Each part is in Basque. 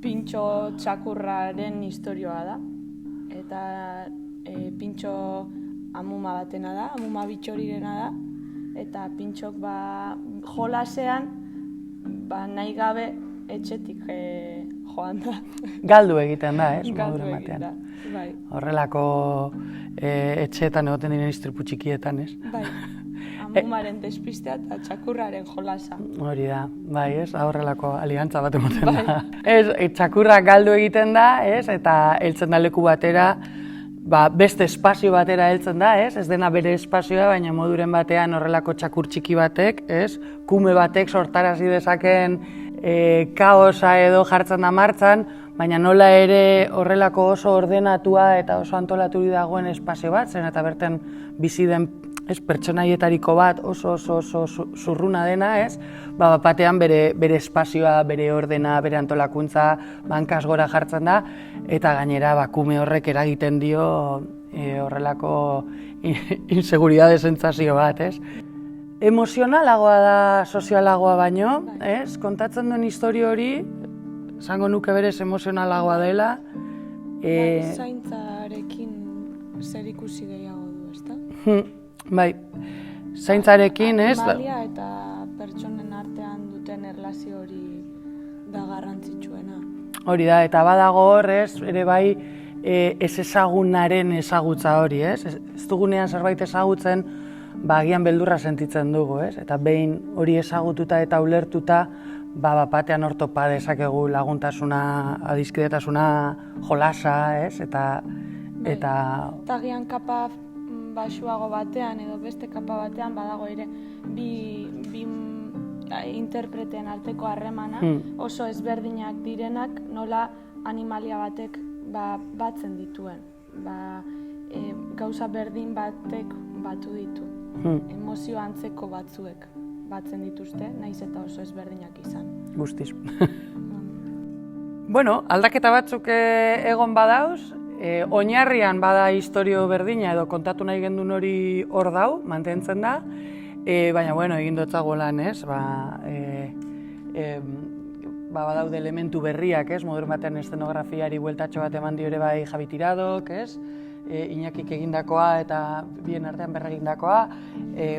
Pintxo txakurraren istorioa da. Eta Pintxo amuma batena da, amuma bitxorirena da. Eta Pintxok jolasean nahi gabe etxetik joan da. Galdu egiten da, ez? Galdu egiten da, bai. Horrelako etxeetan egoten diren istripu txikietan, ez? Bai, amumaren despistea eta txakurraren jolasa. Hori da, bai, ez? Horrelako aliantza bat emoten da. Txakurra galdu egiten da, ez? Eta heltzen da leku batera, beste espazio batera heltzen da, ez? Ez dena bere espazioa, baina moduren batean horrelako txakur txiki batek, ez? Kume batek sortarazi dezaken kaosa edo jartzen da martzan, baina nola ere horrelako oso ordenatua eta oso antolaturi dagoen espazio bat, zen eta berten bizi den pertsonaietariko bat oso zurruna dena, ez? Batean bere espazioa, bere ordena, bere antolakuntza bankaz gora jartzen da, eta gainera kume horrek eragiten dio horrelako inseguridade sentsazio bat, ez? Emozionalagoa da sozialagoa baino, ez? Kontatzen duen historio hori, esango nuke berez emozionalagoa dela. Zaintzarekin zer ikusi gehiago du, ezta? Bai, zaintzarekin, ez? Animalia eta pertsonen artean duten erlazio hori da garrantzitsuena. Hori da, eta badago hor, ez? Ere bai, ez ezagunaren ezagutza hori, ez? Ez dugunean zerbait ezagutzen, agian beldurra sentitzen dugu, ez? Eta behin hori ezagututa eta ulertuta, batean hor topa dezakegu laguntasuna, adiskidetasuna, jolasa, ez? Eta agian kapa baxuago batean edo beste kapa batean badago ere bi interpreten arteko harremana oso ezberdinak direnak nola animalia batek batzen dituen. Gauza berdin batek batu ditu. Emozio antzeko batzuek batzen dituzte, nahiz eta oso ezberdinak izan. Guztiz. Bueno, aldaketa batzuk egon badauz, oinarrian bada istorio berdina edo kontatu nahi gendun hori hor dau, mantentzen da, baina, egin dotzago lan, ez? Badaude elementu berriak, ez? Modern batean eszenografiari bueltatxo bat eman dio ere bai Javi Tiradok, ez? Iñakik egindakoa eta bien artean berregindakoa,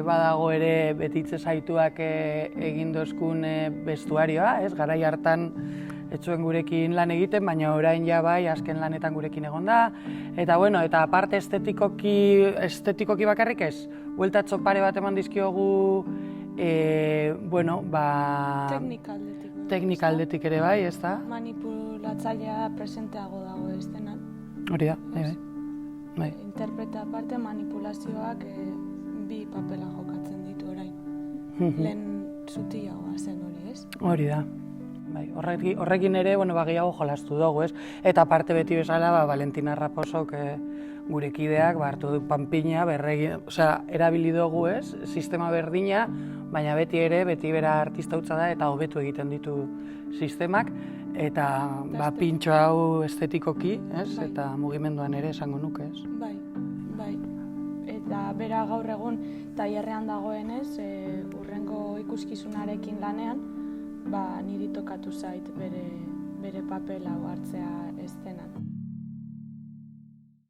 badago ere betitze zaituak egin dozkun bestuarioa, ez? Garai hartan etzuen gurekin lan egiten, baina orain ja bai azken lanetan gurekin egon da. Eta eta aparte estetikoki bakarrik ez, bueltatxo pare bat eman dizkiogu, teknika aldetik ere bai, ez da? Manipulatzailea presenteago dago estenan. Hori da, bai. Interpreta aparte manipulazioak bi papela jokatzen ditu orain. Lehen zutiagoa zen hori, ez? Hori da. Horrekin ere, gehiago jolastu dugu, ez? Eta aparte beti bezala, Valentina Raposok gure kideak hartu du panpina, erabili dugu, ez? Sistema berdina, baina beti bera artista hutsa da eta hobetu egiten ditu sistemak. Eta Pintxo hau estetikoki, ez? Eta mugimenduan ere esango nuke, ez? Bai. Eta bera gaur egun tailerrean dagoenez, hurrengo ikuskizunarekin lanean, niri tokatu zait bere papel hau hartzea eszenan.